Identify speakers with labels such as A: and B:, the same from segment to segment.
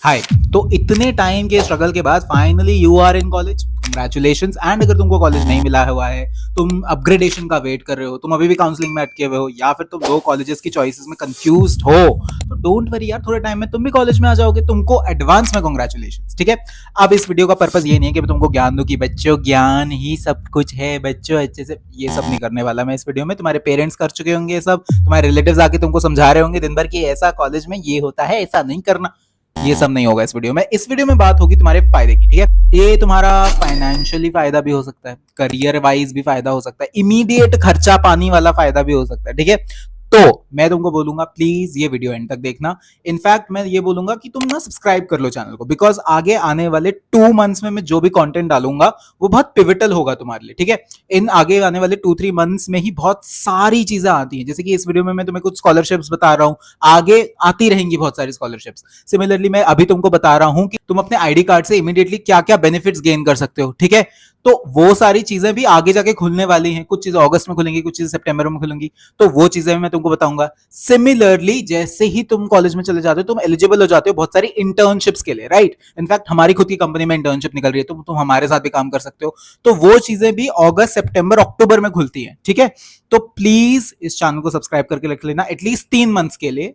A: हाय। तो इतने टाइम के स्ट्रगल के बाद finally you are in college, congratulations. And अगर तुमको कॉलेज नहीं मिला हुआ है, तुम अपग्रेडेशन का वेट कर रहे हो, तुम अभी भी काउंसलिंग में अटके हुए हो, या फिर तुम दो कॉलेजेस की चॉइसेस में कंफ्यूज्ड हो, तो डोंट वरी यार, थोड़े टाइम में तुम भी कॉलेज में आ जाओगे। तुमको एडवांस में कंग्रेचुलेशंस, ठीक है। अब इस वीडियो का पर्पस ये नहीं है कि मैं तुमको ज्ञान दूं कि बच्चों ज्ञान ही सब कुछ है, बच्चों अच्छे से, ये सब नहीं करने वाला मैं इस वीडियो में। तुम्हारे पेरेंट्स कर चुके होंगे ये सब, तुम्हारे रिलेटिव्स आके तुमको समझा रहे होंगे दिन भर कि ऐसा कॉलेज में ये होता है, ऐसा नहीं करना। ये सब नहीं होगा इस वीडियो में। इस वीडियो में बात होगी तुम्हारे फायदे की, ठीक है। ये तुम्हारा फाइनेंशियली फायदा भी हो सकता है, करियर वाइज भी फायदा हो सकता है, इमीडिएट खर्चा पानी वाला फायदा भी हो सकता है, ठीक है। तो मैं तुमको बोलूंगा प्लीज ये वीडियो एंड तक देखना। इनफैक्ट मैं ये बोलूंगा कि तुम ना सब्सक्राइब कर लो चैनल को, बिकॉज आगे आने वाले 2 मंथ्स में मैं जो भी कंटेंट डालूंगा वो बहुत पिविटल होगा तुम्हारे लिए, ठीक है। इन आगे आने वाले 2-3 मंथ्स में ही बहुत सारी चीजें आती हैं, जैसे कि इस वीडियो में मैं तुम्हें कुछ स्कॉलरशिप्स बता रहा हूं, आगे आती रहेंगी बहुत सारी स्कॉलरशिप्स। सिमिलरली मैं अभी तुमको बता रहा हूं कि तुम अपने आईडी कार्ड से इमीडिएटली क्या क्या बेनिफिट्स गेन कर सकते हो, ठीक है। तो वो सारी चीजें भी आगे जाके खुलने वाली हैं। कुछ चीजें अगस्त में खुलेंगी, कुछ चीजें सितंबर में खुलेंगी, तो वो चीजें भी मैं तुमको बताऊंगा। सिमिलरली जैसे ही तुम कॉलेज में चले जाते हो, तुम एलिजिबल हो जाते हो बहुत सारी इंटर्नशिप्स के लिए, राइट। इनफैक्ट हमारी खुद की कंपनी में इंटर्नशिप निकल रही है, तो तुम हमारे साथ भी काम कर सकते हो। तो वो चीजें भी अगस्त, सितंबर, अक्टूबर में खुलती है, ठीक है। तो प्लीज इस चैनल को सब्सक्राइब करके रख लेना, एटलीस्ट 3 मंथ्स के लिए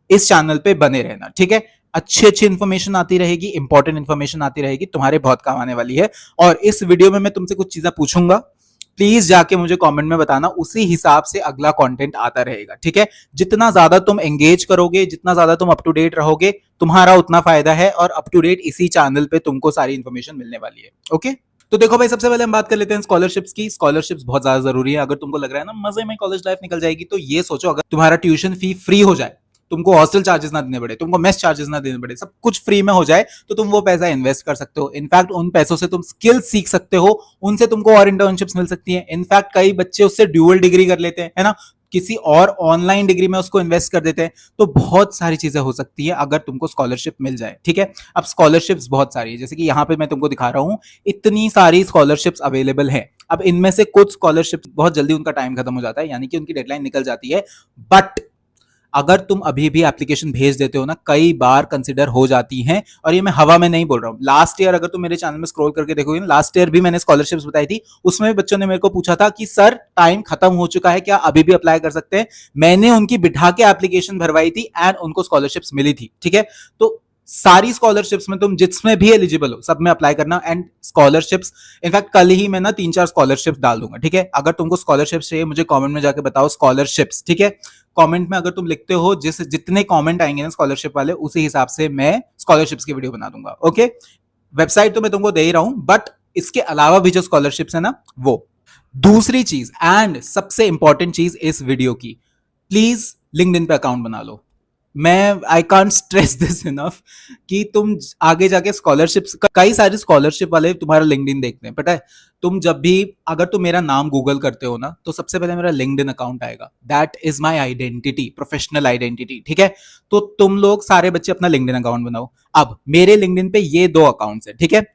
A: इस चैनल पे बने रहना, ठीक है। अच्छी अच्छी इन्फॉर्मेशन आती रहेगी, इंपॉर्टेंट इन्फॉर्मेशन आती रहेगी, तुम्हारे बहुत काम आने वाली है। और इस वीडियो में मैं तुमसे कुछ चीजें पूछूंगा, प्लीज जाके मुझे कमेंट में बताना, उसी हिसाब से अगला कंटेंट आता रहेगा, ठीक है। जितना ज्यादा तुम एंगेज करोगे, जितना ज्यादा तुम अप टू डेट रहोगे, तुम्हारा उतना फायदा है। और अप टू डेट इसी चैनल पे तुमको सारी इंफॉर्मेशन मिलने वाली है, ओके। तो देखो भाई, सबसे पहले हम बात कर लेते हैं स्कॉलरशिप्स की। स्कॉलरशिप्स बहुत ज्यादा जरूरी है। अगर तुमको लग रहा है ना मजे में कॉलेज लाइफ निकल जाएगी, तो ये सोचो, अगर तुम्हारा ट्यूशन फी फ्री हो जाए, तुमको हॉस्टल चार्जेस ना देने पड़े, तुमको मेस चार्जेस ना देने पड़े, सब कुछ फ्री में हो जाए, तो तुम वो पैसा इन्वेस्ट कर सकते हो। इनफैक्ट उन पैसों से तुम स्किल सीख सकते हो, उनसे तुमको और इंटर्नशिप्स मिल सकती हैं। इनफैक्ट कई बच्चे उससे ड्यूअल डिग्री कर लेते हैं, है ना, किसी और ऑनलाइन डिग्री में उसको इन्वेस्ट कर देते हैं। तो बहुत सारी चीजें हो सकती है अगर तुमको स्कॉलरशिप मिल जाए, ठीक है। अब स्कॉलरशिप्स बहुत सारी है, जैसे कि यहाँ पे मैं तुमको दिखा रहा हूँ, इतनी सारी स्कॉलरशिप्स अवेलेबल है। अब इनमें से कुछ स्कॉलरशिप बहुत जल्दी उनका टाइम खत्म हो जाता है, यानी कि उनकी डेडलाइन निकल जाती है। बट अगर तुम अभी भी एप्लीकेशन भेज देते हो ना, कई बार कंसिडर हो जाती हैं। और ये मैं हवा में नहीं बोल रहा हूँ। लास्ट ईयर अगर तुम मेरे चैनल में स्क्रॉल करके देखोगे ना, लास्ट ईयर भी मैंने स्कॉलरशिप्स बताई थी, उसमें भी बच्चों ने मेरे को पूछा था कि सर टाइम खत्म हो चुका है, क्या अभी भी अप्लाई कर सकते हैं। मैंने उनकी बिठा के एप्लीकेशन भरवाई थी एंड उनको स्कॉलरशिप्स मिली थी, ठीक है। तो सारी स्कॉलरशिप्स में तुम जिसमें भी एलिजिबल हो, सब में अप्लाई करना। एंड स्कॉलरशिप्स, इनफैक्ट कल ही मैं ना 3-4 स्कॉलरशिप्स डाल दूंगा, ठीक है। अगर तुमको स्कॉलरशिप्स चाहिए, मुझे कमेंट में जाके बताओ स्कॉलरशिप्स, ठीक है। कमेंट में अगर तुम लिखते हो, जितने कमेंट आएंगे ना स्कॉलरशिप वाले, उसी हिसाब से मैं स्कॉलरशिप्स की वीडियो बना दूंगा, ओके। वेबसाइट तो मैं तुमको दे ही रहा हूं, बट इसके अलावा भी जो स्कॉलरशिप्स है ना, वो दूसरी चीज एंड सबसे इंपॉर्टेंट चीज इस वीडियो की, प्लीज लिंक्डइन पे अकाउंट बना लो। मैं I can't stress this enough कि तुम आगे जाके स्कॉलरशिप्स, कई सारे स्कॉलरशिप वाले तुम्हारा लिंक्डइन देखते हैं, पता है। तुम जब भी, अगर तुम मेरा नाम गूगल करते हो ना, तो सबसे पहले मेरा लिंक्डइन अकाउंट आएगा। That is my identity, professional identity, ठीक है। तो तुम लोग सारे बच्चे अपना लिंक्डइन अकाउंट बनाओ। अब मेरे लिंक्डइन पे ये 2 अकाउंट्स है, ठीक है।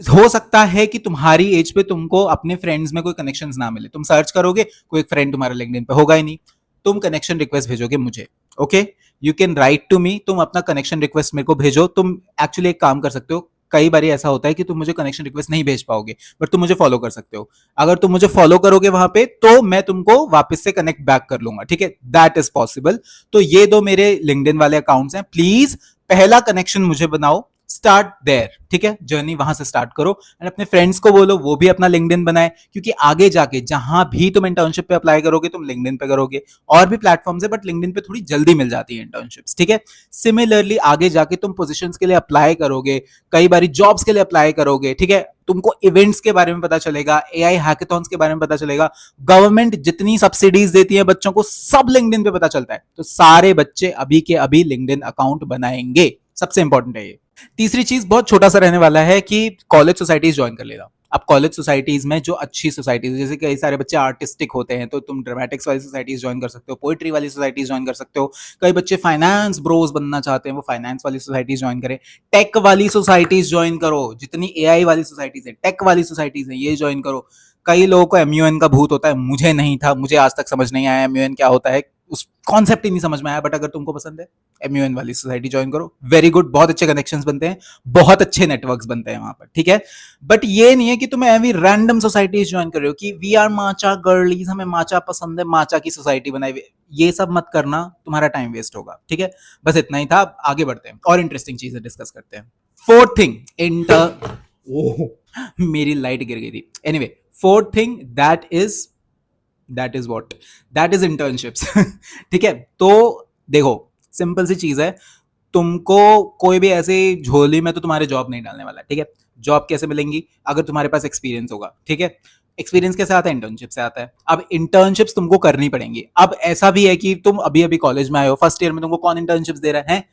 A: हो सकता है कि तुम्हारी एज पे तुमको अपने फ्रेंड्स में कोई कनेक्शंस ना मिले, तुम सर्च करोगे, कोई एक फ्रेंड तुम्हारा लिंक्डइन पे होगा ही नहीं। तुम कनेक्शन रिक्वेस्ट भेजोगे मुझे, okay. You can write to me, तुम अपना कनेक्शन रिक्वेस्ट मेरे को भेजो। तुम एक्चुअली एक काम कर सकते हो, कई बार ऐसा होता है कि तुम मुझे कनेक्शन रिक्वेस्ट नहीं भेज पाओगे, बट तुम मुझे फॉलो कर सकते हो। अगर तुम मुझे फॉलो करोगे वहां पे, तो मैं तुमको वापस से कनेक्ट बैक कर लूंगा, ठीक है। That is possible. तो ये 2 मेरे लिंक्डइन वाले अकाउंट्स हैं। प्लीज पहला कनेक्शन मुझे बनाओ, स्टार्ट देयर, ठीक है। जर्नी वहां से स्टार्ट करो एंड अपने फ्रेंड्स को बोलो वो भी अपना लिंक्डइन बनाए, क्योंकि आगे जाके जहां भी तुम इंटर्नशिप पे अप्लाई करोगे, तुम लिंक्डइन पे करोगे। और भी प्लेटफॉर्म्स है, बट लिंक्डइन पे थोड़ी जल्दी मिल जाती है इंटर्नशिप्स, ठीक है। सिमिलरली आगे जाके तुम पोजीशंस के लिए अप्लाई करोगे, कई बार जॉब्स के लिए अप्लाई करोगे, ठीक है। तुमको इवेंट्स के बारे में पता चलेगा, एआई हैकेथॉन्स के बारे में पता चलेगा, गवर्नमेंट जितनी सब्सिडीज देती है बच्चों को, सब लिंक्डइन पे पता चलता है। तो सारे बच्चे अभी के अभी लिंक्डइन अकाउंट बनाएंगे, सबसे इंपॉर्टेंट है ये। तीसरी चीज बहुत छोटा सा रहने वाला है कि कॉलेज सोसाइटीज ज्वाइन कर लेना। अब कॉलेज सोसाइटीज में जो अच्छी सोसाइटीज, जैसे कई सारे बच्चे आर्टिस्टिक होते हैं, तो तुम ड्रामेटिक्स वाली सोसाइटीज ज्वाइन कर सकते हो, पोइट्री वाली सोसाइटीज ज्वाइन कर सकते हो। कई बच्चे फाइनेंस ब्रोज बनना चाहते हैं, वो फाइनेंस वाली सोसाइटीज ज्वाइन करें। टेक वाली सोसाइटीज ज्वाइन करो, जितनी एआई वाली सोसाइटीज है, टेक वाली सोसाइटीज है, ये ज्वाइन करो। कई लोगों को एमयूएन का भूत होता है, मुझे नहीं था, मुझे आज तक समझ नहीं आया एमयूएन क्या होता है। उस कॉन्सेप्ट ही नहीं समझ में आया, बट अगर तुमको पसंद है MUN वाली सोसाइटी ज्वाइन करो, वेरी गुड, बहुत अच्छे कनेक्शंस बनते हैं, बहुत अच्छे नेटवर्क्स बनते हैं वहां पर, ठीक है। बट ये नहीं है कि तुम एवी रैंडम सोसाइटीज ज्वाइन कर रहे हो कि वी आर माचा गर्लीज, हमें माचा पसंद है, माचा की सोसाइटी बनाई हुई, ये सब मत करना, तुम्हारा टाइम वेस्ट होगा, ठीक है। बस इतना ही था, आगे बढ़ते हैं और इंटरेस्टिंग चीजें डिस्कस करते हैं। फोर्थ थिंग, मेरी लाइट गिर गई थी। Anyway, fourth thing that is what, that is internships. ठीक है, तो देखो सिंपल सी चीज है, तुमको कोई भी ऐसे झोली में तो तुम्हारे जॉब नहीं डालने वाला, ठीक है। जॉब कैसे मिलेंगी? अगर तुम्हारे पास एक्सपीरियंस होगा, ठीक है। एक्सपीरियंस कैसे आता है? इंटर्नशिप से आता है। अब इंटर्नशिप्स तुमको करनी पड़ेंगी। अब ऐसा भी है कि तुम अभी अभी कॉलेज में आए हो, फर्स्ट ईयर में तुमको कौन इंटर्नशिप्स दे रहा है?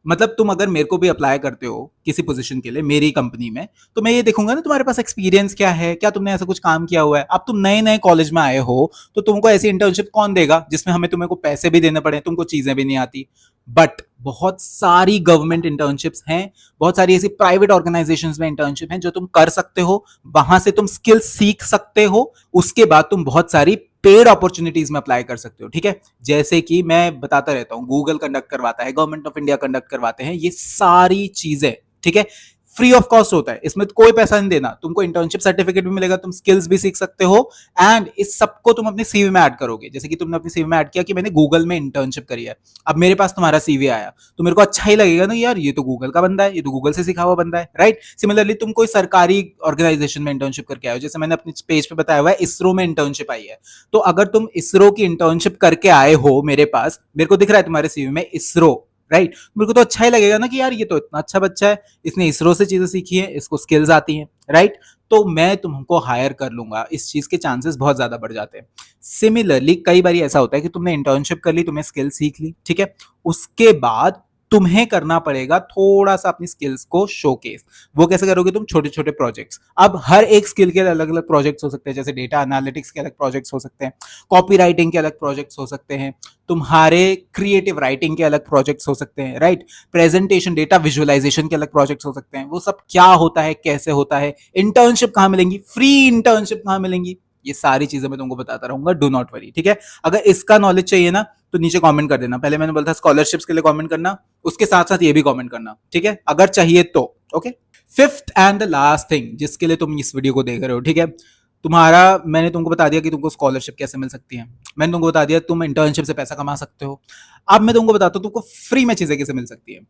A: मतलब तुम अगर मेरे को भी अप्लाई करते हो किसी पोजीशन के लिए मेरी कंपनी में, तो मैं ये देखूंगा ना तुम्हारे पास एक्सपीरियंस क्या है, क्या तुमने ऐसा कुछ काम किया हुआ है। अब तुम नए नए कॉलेज में आए हो, तो तुमको ऐसी इंटर्नशिप कौन देगा जिसमें हमें तुम्हें को पैसे भी देने पड़े, तुमको चीजें भी नहीं आती। बट बहुत सारी गवर्नमेंट इंटर्नशिप्स हैं, बहुत सारी ऐसी प्राइवेट ऑर्गेनाइजेशंस में इंटर्नशिप हैं जो तुम कर सकते हो, वहां से तुम स्किल सीख सकते हो, उसके बाद तुम बहुत सारी पेड अपॉर्चुनिटीज में अप्लाई कर सकते हो, ठीक है। जैसे कि मैं बताता रहता हूं, गूगल कंडक्ट करवाता है, गवर्नमेंट ऑफ इंडिया कंडक्ट करवाते हैं, ये सारी चीजें, ठीक है, फ्री ऑफ कॉस्ट होता है, इसमें कोई पैसा नहीं देना, तुमको इंटर्नशिप सर्टिफिकेट भी मिलेगा, तुम स्किल्स भी सीख सकते हो, एंड इस सबको तुम अपने सीवी में ऐड करोगे। जैसे कि तुमने अपनी सीवी में ऐड किया कि मैंने गूगल में इंटर्नशिप करी है, अब मेरे पास तुम्हारा सीवी आया, तो मेरे को अच्छा ही लगेगा ना, यार ये तो गूगल का बंदा है, ये तो गूगल से सीखा हुआ बंदा है, राइट। सिमिलरली तुम कोई सरकारी ऑर्गेनाइजेशन में इंटर्नशिप करके आए हो, जैसे मैंने अपने पेज पे बताया हुआ है, इसरो में इंटर्नशिप आई है, तो अगर तुम इसरो की इंटर्नशिप करके आए हो मेरे पास, मेरे को दिख रहा है तुम्हारे सीवी में इसरो, राइट, मेरे को तो अच्छा ही लगेगा ना कि यार ये तो इतना अच्छा बच्चा है, इसने इसरो से चीजें सीखी है, इसको स्किल्स आती हैं, राइट, तो मैं तुमको हायर कर लूंगा, इस चीज के चांसेस बहुत ज्यादा बढ़ जाते हैं। सिमिलरली कई बार ऐसा होता है कि तुमने इंटर्नशिप कर ली, तुमने स्किल सीख ली, ठीक है, उसके बाद तुम्हें करना पड़ेगा थोड़ा सा अपनी स्किल्स को शोकेस। वो कैसे करोगे? तुम छोटे छोटे प्रोजेक्ट्स, अब हर एक स्किल के अलग अलग प्रोजेक्ट्स हो सकते हैं, जैसे डेटा एनालिटिक्स के अलग प्रोजेक्ट्स हो सकते हैं, कॉपी राइटिंग के अलग प्रोजेक्ट्स हो सकते हैं, तुम्हारे क्रिएटिव राइटिंग के अलग प्रोजेक्ट्स हो सकते हैं, राइट, प्रेजेंटेशन डेटा विजुअलाइजेशन के अलग प्रोजेक्ट्स हो सकते हैं। वो सब क्या होता है, कैसे होता है, इंटर्नशिप कहां मिलेंगी, फ्री इंटर्नशिप कहां मिलेंगी, ये सारी चीजें मैं तुमको बताता रहूंगा, डू नॉट वरी, ठीक है। अगर इसका नॉलेज चाहिए ना तो नीचे कमेंट कर देना, पहले मैंने बोला था स्कॉलरशिप्स के लिए कमेंट करना, उसके साथ साथ ये भी कमेंट करना, ठीक है, अगर चाहिए तो, okay. Fifth and the last thing जिसके लिए तुम इस वीडियो को देख रहे हो, ठीक है, तुम्हारा, मैंने तुमको बता दिया कि तुमको स्कॉलरशिप कैसे मिल सकती है, मैंने तुमको बता दिया तुम इंटर्नशिप से पैसा कमा सकते हो, अब मैं तुमको बताता हूँ तुमको फ्री में चीजें कैसे मिल सकती है,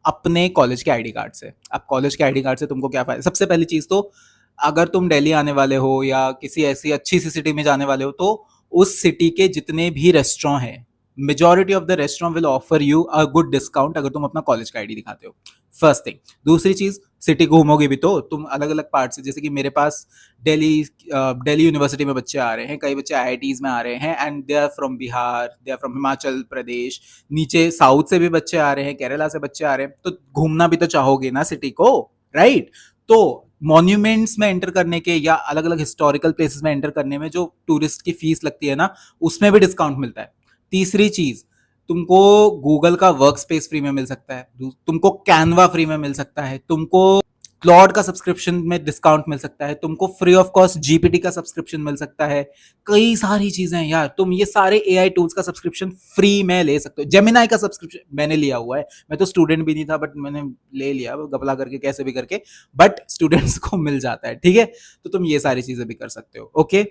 A: अपने कॉलेज के आईडी कार्ड से। अब कॉलेज के आईडी कार्ड से तुमको क्या फायदा? सबसे पहली चीज तो, अगर तुम दिल्ली आने वाले हो या किसी ऐसी अच्छी सी सिटी में जाने वाले हो, तो उस सिटी के जितने भी रेस्टोरेंट हैं, majority of the restaurant will offer you a good discount अगर तुम अपना कॉलेज का आईडी दिखाते हो, फर्स्ट थिंग। दूसरी चीज, सिटी घूमोगे भी तो तुम अलग अलग पार्ट से, जैसे कि मेरे पास दिल्ली यूनिवर्सिटी में बच्चे आ रहे हैं, कई बच्चे आईआईटीज में आ रहे हैं, and they are from Bihar, they are from Himachal Pradesh, नीचे साउथ से भी बच्चे आ रहे हैं, केरला से बच्चे आ रहे हैं, तो घूमना भी तो चाहोगे ना सिटी को, राइट। तो मॉन्यूमेंट्स में एंटर करने के या अलग अलग हिस्टोरिकल प्लेसेस में एंटर करने में जो टूरिस्ट की फीस लगती है ना, उसमें भी डिस्काउंट मिलता है। तीसरी चीज, तुमको गूगल का वर्क स्पेस फ्री में मिल सकता है, तुमको कैनवा फ्री में मिल सकता है, तुमको क्लॉड का सब्सक्रिप्शन में डिस्काउंट मिल सकता है, तुमको फ्री ऑफ कॉस्ट जीपीटी का सब्सक्रिप्शन मिल सकता है, कई सारी चीजें हैं यार। तुम ये सारे एआई टूल्स का सब्सक्रिप्शन फ्री में ले सकते हो। जेमिनाई का सब्सक्रिप्शन मैंने लिया हुआ है, मैं तो स्टूडेंट भी नहीं था, बट मैंने ले लिया गपला करके कैसे भी करके, बट स्टूडेंट्स को मिल जाता है, ठीक है। तो तुम ये सारी चीजें भी कर सकते हो, ओके।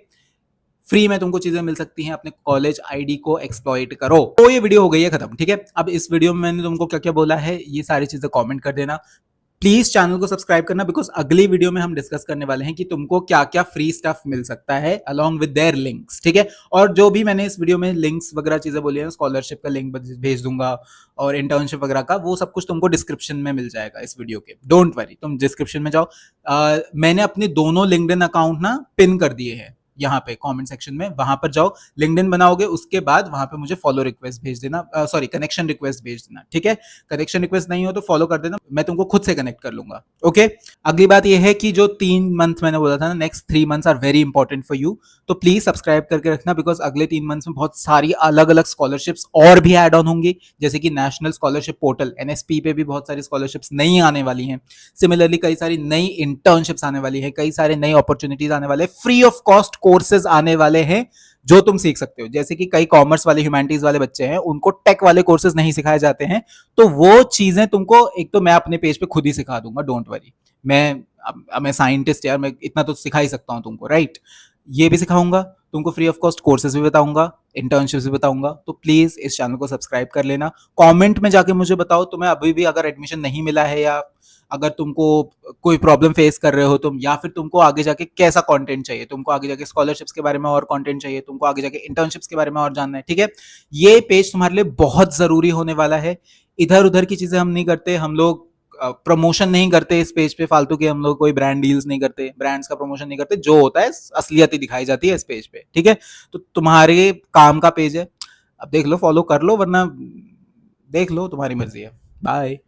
A: फ्री में तुमको चीजें मिल सकती हैं, अपने कॉलेज आईडी को एक्सप्लॉइट करो। तो ये वीडियो हो गई है खत्म, ठीक है। अब इस वीडियो में मैंने तुमको क्या क्या बोला है, ये सारी चीजें कमेंट कर देना। प्लीज चैनल को सब्सक्राइब करना, बिकॉज अगली वीडियो में हम डिस्कस करने वाले हैं कि तुमको क्या क्या फ्री स्टफ मिल सकता है अलॉन्ग विद देयर लिंक्स, ठीक है। और जो भी मैंने इस वीडियो में लिंक्स वगैरह चीजें बोली है, स्कॉलरशिप का लिंक भेज दूंगा और इंटर्नशिप वगैरह का, वो सब कुछ तुमको डिस्क्रिप्शन में मिल जाएगा इस वीडियो के, डोंट वरी, तुम डिस्क्रिप्शन में जाओ। मैंने अपने दोनों लिंक्डइन अकाउंट ना पिन कर दिए हैं यहाँ पे कमेंट सेक्शन में, वहां पर जाओ, लिंक्डइन बनाओगे, उसके बाद वहां पे मुझे फॉलो रिक्वेस्ट भेज देना, सॉरी कनेक्शन रिक्वेस्ट भेज देना, ठीक है। कनेक्शन रिक्वेस्ट नहीं हो तो फॉलो कर देना, मैं तुमको खुद से कनेक्ट कर लूंगा, ओके। अगली बात यह है कि जो 3 मंथ मैंने बोला था ना, next 3 months are very important for you, तो प्लीज सब्सक्राइब करके रखना, बिकॉज अगले 3 मंथ्स में बहुत सारी अलग अलग स्कॉलरशिप्स और भी एड ऑन होंगी, जैसे कि नेशनल स्कॉलरशिप पोर्टल एनएसपी पे भी बहुत सारी स्कॉलरशिप्स नई आने वाली हैं। सिमिलरली कई सारी नई इंटर्नशिप्स आने वाली है, कई सारे नई अपॉर्चुनिटीज आने वाले, फ्री ऑफ कॉस्ट कोर्सेज आने वाले हैं, जो तुम सीख सकते हो। जैसे कि कई कॉमर्स वाले ह्यूमैनिटीज वाले बच्चे हैं, उनको टेक वाले कोर्सेज नहीं सिखाए जाते हैं, तो वो चीजें तुमको एक तो मैं अपने पेज पे खुद ही सिखा दूंगा, डोंट वरी। मैं साइंटिस्ट यार, मैं इतना तो सिखा ही सकता हूँ तुमको, राइट? ये भी सिखाऊंगा तुमको, फ्री ऑफ कॉस्ट कोर्सेज भी बताऊंगा, इंटर्नशिप्स भी बताऊंगा। तो प्लीज इस चैनल को सब्सक्राइब कर लेना। कमेंट में जाके मुझे बताओ तुम्हें अभी भी अगर एडमिशन नहीं मिला है, या अगर तुमको कोई प्रॉब्लम फेस कर रहे हो तुम, या फिर तुमको आगे जाके कैसा कंटेंट चाहिए, तुमको आगे जाके स्कॉलरशिप्स के बारे में और कंटेंट चाहिए, तुमको आगे जाके इंटर्नशिप्स के बारे में और जानना है, ठीक है? ये पेज तुम्हारे लिए बहुत जरूरी होने वाला है। इधर उधर की चीजें हम नहीं करते, हम लोग प्रमोशन नहीं करते इस पेज पे फालतू के, हम लोग कोई ब्रांड डील्स नहीं करते, ब्रांड्स का प्रमोशन नहीं करते, जो होता है असलियत ही दिखाई जाती है इस पेज पे, ठीक है? तो तुम्हारे काम का पेज है, अब देख लो, फॉलो कर लो, वरना देख लो, तुम्हारी मर्जी है। बाय।